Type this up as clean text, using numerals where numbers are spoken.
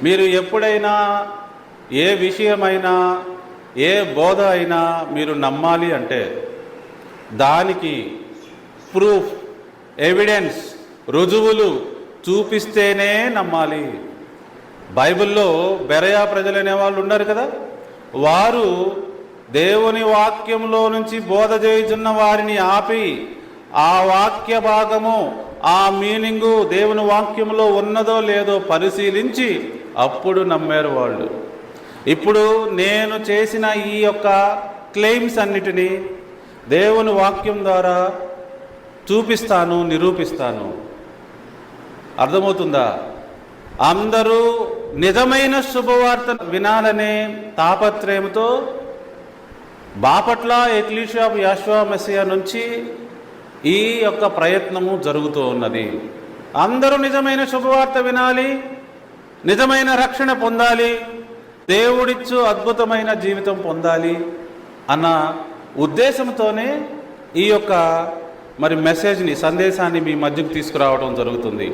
మీరు ఎప్పుడైనా ఏ విషయమైనా ఏ బోధ అయినా మీరు నమ్మాలి అంటే దానికి ప్రూఫ్, ఎవిడెన్స్, రుజువులు చూపిస్తేనే నమ్మాలి. బైబిల్లో బెరయా ప్రజలు అనేవాళ్ళు ఉన్నారు కదా, వారు దేవుని వాక్యంలో నుంచి బోధ చేయుచున్న వారిని ఆపి ఆ వాక్య భాగము, ఆ మీనింగు దేవుని వాక్యంలో ఉన్నదో లేదో పరిశీలించి అప్పుడు నమ్మారు వాళ్ళు. ఇప్పుడు నేను చేసిన ఈ యొక్క క్లెయిమ్స్ అన్నిటినీ దేవుని వాక్యం ద్వారా చూపిస్తాను, నిరూపిస్తాను. అర్థమవుతుందా? అందరూ నిజమైన శుభవార్త వినాలనే తాపత్రయంతో బాపట్ల ఎక్లీషియా ఆఫ్ యెహోవా మెస్సియా నుంచి ఈ యొక్క ప్రయత్నము జరుగుతూ ఉన్నది. అందరూ నిజమైన శుభవార్త వినాలి, నిజమైన రక్షణ పొందాలి, దేవుడిచ్చు అద్భుతమైన జీవితం పొందాలి అన్న ఉద్దేశంతోనే ఈ యొక్క మెసేజ్ని, సందేశాన్ని మీ మధ్యకు తీసుకురావడం జరుగుతుంది.